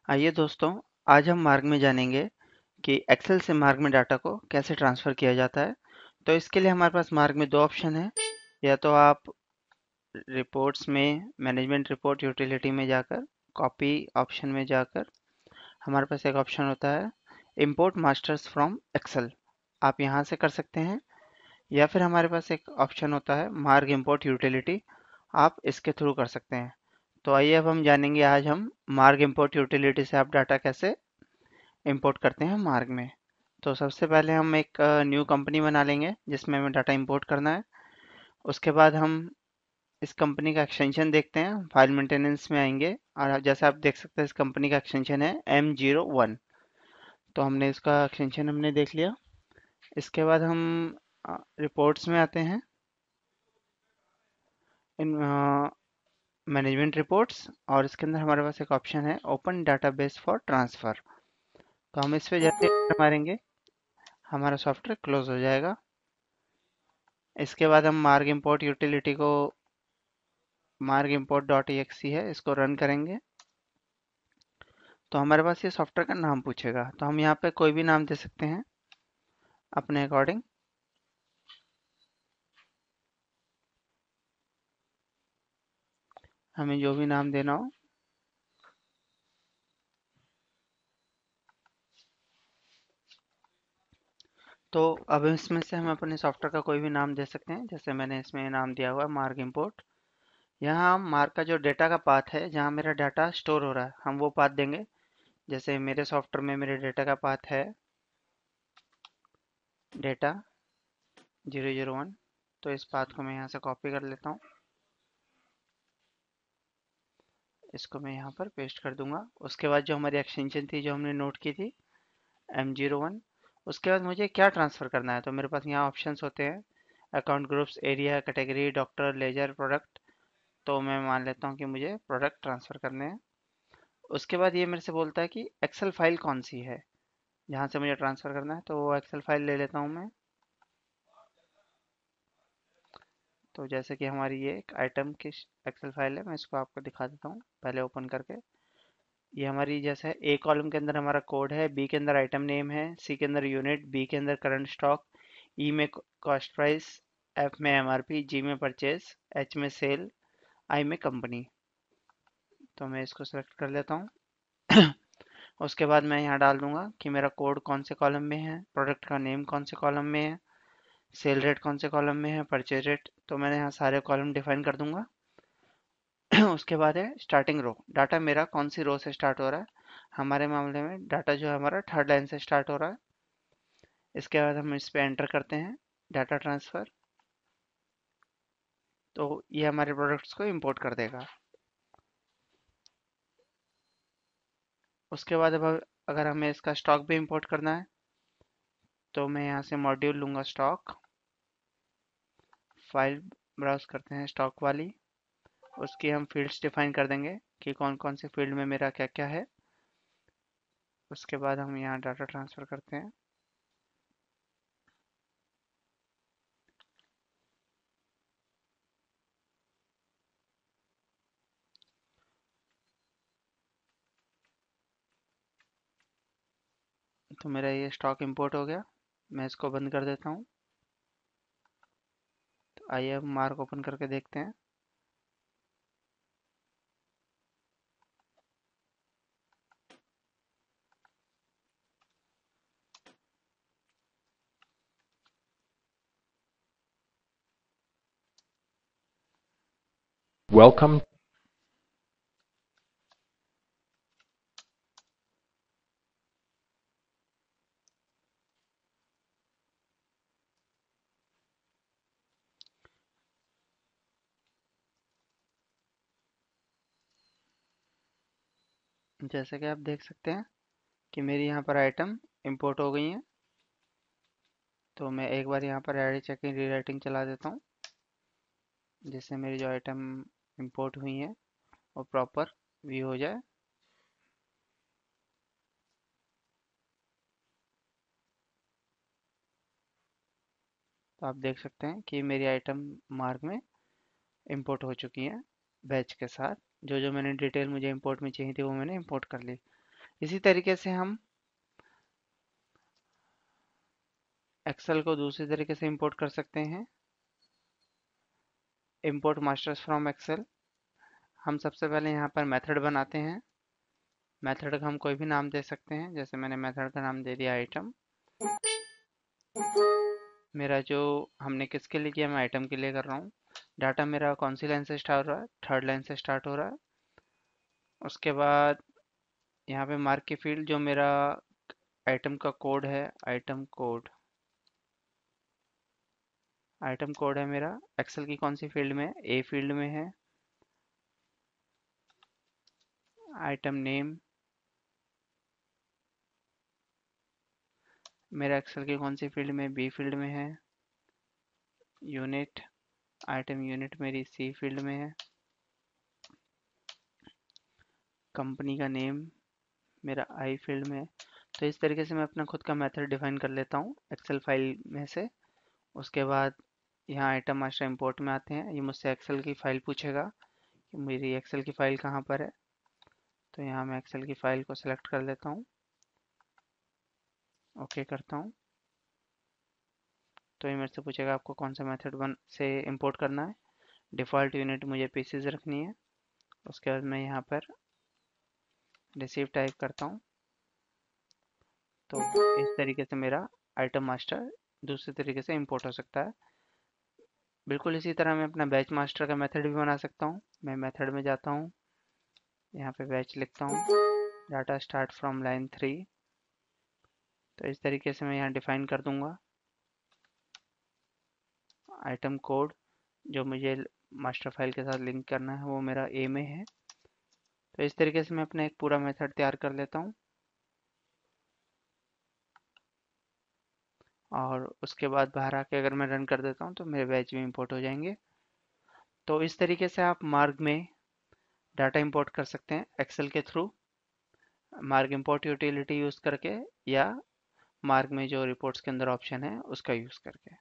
आइए दोस्तों, आज हम मार्ग में जानेंगे कि एक्सेल से मार्ग में डाटा को कैसे ट्रांसफ़र किया जाता है। तो इसके लिए हमारे पास मार्ग में दो ऑप्शन है। या तो आप रिपोर्ट्स में मैनेजमेंट रिपोर्ट यूटिलिटी में जाकर कॉपी ऑप्शन में जाकर हमारे पास एक ऑप्शन होता है इंपोर्ट मास्टर्स फ्रॉम एक्सेल, आप यहाँ से कर सकते हैं। या फिर हमारे पास एक ऑप्शन होता है मार्ग इंपोर्ट यूटिलिटी, आप इसके थ्रू कर सकते हैं। तो आइए अब हम जानेंगे आज हम मार्ग इंपोर्ट यूटिलिटी से आप डाटा कैसे इंपोर्ट करते हैं मार्ग में। तो सबसे पहले हम एक न्यू कंपनी बना लेंगे जिसमें हमें डाटा इंपोर्ट करना है। उसके बाद हम इस कंपनी का एक्सटेंशन देखते हैं, फाइल मेंटेनेंस में आएंगे और जैसे आप देख सकते हैं इस कंपनी का एक्सटेंशन है M01। तो हमने इसका एक्सटेंशन हमने देख लिया। इसके बाद हम रिपोर्ट्स में आते हैं, इन मैनेजमेंट रिपोर्ट्स, और इसके अंदर हमारे पास एक ऑप्शन है ओपन डाटाबेस फॉर ट्रांसफ़र। तो हम इस पे जैसे एंटर मारेंगे हमारा सॉफ्टवेयर क्लोज हो जाएगा। इसके बाद हम मार्ग इंपोर्ट यूटिलिटी को मार्ग इंपोर्ट डॉट exe है, इसको रन करेंगे। तो हमारे पास ये सॉफ्टवेयर का नाम पूछेगा, तो हम यहाँ पे कोई भी नाम दे सकते हैं अपने अकॉर्डिंग। हमें जो भी नाम देना हो। तो अब इसमें से हम अपने सॉफ्टवेयर का कोई भी नाम दे सकते हैं, जैसे मैंने इसमें नाम दिया हुआ है मार्ग इंपोर्ट। यहाँ हम मार्ग का जो डेटा का पाथ है जहाँ मेरा डाटा स्टोर हो रहा है हम वो पाथ देंगे। जैसे मेरे सॉफ्टवेयर में मेरे डेटा का पाथ है डेटा 001। तो इस पाथ को मैं यहाँ से कॉपी कर लेता हूँ, इसको मैं यहाँ पर पेस्ट कर दूंगा। उसके बाद जो हमारी एक्सटेंशन थी जो हमने नोट की थी M01, उसके बाद मुझे क्या ट्रांसफ़र करना है। तो मेरे पास यहाँ ऑप्शंस होते हैं account groups, area, category, doctor, ledger, product. तो मैं मान लेता हूँ कि मुझे प्रोडक्ट ट्रांसफ़र करने हैं। उसके बाद ये मेरे से बोलता है कि एक्सेल फाइल कौन सी है जहाँ से मुझे ट्रांसफ़र करना है, तो वो एक्सेल फाइल ले लेता हूँ मैं। तो जैसे कि हमारी ये एक आइटम की एक्सेल फाइल है, मैं इसको आपको दिखा देता हूँ पहले ओपन करके। ये हमारी जैसे ए कॉलम के अंदर हमारा कोड है, बी के अंदर आइटम नेम है, सी के अंदर यूनिट, बी के अंदर करंट स्टॉक, ई में कॉस्ट प्राइस, एफ में एमआरपी, जी में परचेज, एच में सेल, आई में कंपनी। तो मैं इसको सेलेक्ट कर लेता हूँ। उसके बाद मैं यहाँ डाल दूंगा कि मेरा कोड कौन से कॉलम में है, प्रोडक्ट का नेम कौन से कॉलम में है, सेल रेट कौन से कॉलम में है, परचेज रेट। तो मैंने यहाँ सारे कॉलम डिफाइन कर दूंगा। उसके बाद है स्टार्टिंग रो, डाटा मेरा कौन सी रो से स्टार्ट हो रहा है। हमारे मामले में डाटा जो है हमारा थर्ड लाइन से स्टार्ट हो रहा है। इसके बाद हम इस पे एंटर करते हैं डाटा ट्रांसफ़र। तो ये हमारे प्रोडक्ट्स को इंपोर्ट कर देगा। उसके बाद अब अगर हमें इसका स्टॉक भी इंपोर्ट करना है तो मैं यहाँ से मॉड्यूल लूँगा स्टॉक, फाइल ब्राउज करते हैं स्टॉक वाली। उसकी हम फील्ड्स डिफाइन कर देंगे कि कौन कौन से फील्ड में मेरा क्या क्या है। उसके बाद हम यहाँ डाटा ट्रांसफ़र करते हैं। तो मेरा ये स्टॉक इंपोर्ट हो गया, मैं इसको बंद कर देता हूँ। तो आइए अब मार्क ओपन करके देखते हैं। Welcome. जैसे कि आप देख सकते हैं कि मेरी यहाँ पर आइटम इंपोर्ट हो गई हैं। तो मैं एक बार यहाँ पर एडिट चेकिंग रीराइटिंग चला देता हूँ जिससे मेरी जो आइटम इंपोर्ट हुई हैं वो प्रॉपर व्यू हो जाए। तो आप देख सकते हैं कि मेरी आइटम मार्क में इंपोर्ट हो चुकी हैं बैच के साथ। जो जो मैंने डिटेल मुझे इंपोर्ट में चाहिए थी वो मैंने इंपोर्ट कर ली। इसी तरीके से हम एक्सेल को दूसरी तरीके से इंपोर्ट कर सकते हैं। Import masters from Excel. हम सबसे पहले यहाँ पर मेथड बनाते हैं। मेथड का हम कोई भी नाम दे सकते हैं, जैसे मैंने मेथड का नाम दे दिया आइटम। मेरा जो हमने किसके लिए किया, मैं आइटम के लिए कर रहा हूँ। डाटा मेरा कौन सी लाइन से स्टार्ट हो रहा है, थर्ड लाइन से स्टार्ट हो रहा है। उसके बाद यहाँ पे मार्क की फील्ड जो मेरा आइटम का कोड है, आइटम कोड है मेरा एक्सेल की कौन सी फील्ड में, ए फील्ड में है। आइटम नेम मेरा एक्सेल की कौन सी फील्ड में, बी फील्ड में है। यूनिट, आइटम यूनिट मेरी सी फील्ड में है। कंपनी का नेम मेरा आई फील्ड में है। तो इस तरीके से मैं अपना खुद का मेथड डिफाइन कर लेता हूँ एक्सेल फाइल में से। उसके बाद यहाँ आइटम मास्टर इंपोर्ट में आते हैं। ये मुझसे एक्सेल की फ़ाइल पूछेगा कि मेरी एक्सेल की फ़ाइल कहाँ पर है। तो यहाँ मैं एक्सेल की फ़ाइल को सिलेक्ट कर लेता हूँ, ओके करता हूँ। तो ये मेरे से पूछेगा आपको कौन सा मेथड बन से इंपोर्ट करना है। डिफ़ॉल्ट यूनिट मुझे पीसीज रखनी है। उसके बाद मैं यहाँ पर रिसीव टाइप करता हूँ। तो इस तरीके से मेरा आइटम मास्टर दूसरे तरीके से इंपोर्ट हो सकता है। बिल्कुल इसी तरह मैं अपना बैच मास्टर का मेथड भी बना सकता हूँ। मैं मेथड में जाता हूँ, यहाँ पे बैच लिखता हूँ, डाटा स्टार्ट फ्रॉम लाइन 3। तो इस तरीके से मैं यहाँ डिफाइन कर दूंगा आइटम कोड जो मुझे मास्टर फाइल के साथ लिंक करना है, वो मेरा ए में है। तो इस तरीके से मैं अपना एक पूरा मेथड तैयार कर लेता हूँ और उसके बाद बाहर आके अगर मैं रन कर देता हूँ तो मेरे बैच भी इंपोर्ट हो जाएंगे। तो इस तरीके से आप मार्ग में डाटा इंपोर्ट कर सकते हैं एक्सेल के थ्रू, मार्ग इंपोर्ट यूटिलिटी यूज़ करके या मार्ग में जो रिपोर्ट्स के अंदर ऑप्शन है उसका यूज़ करके।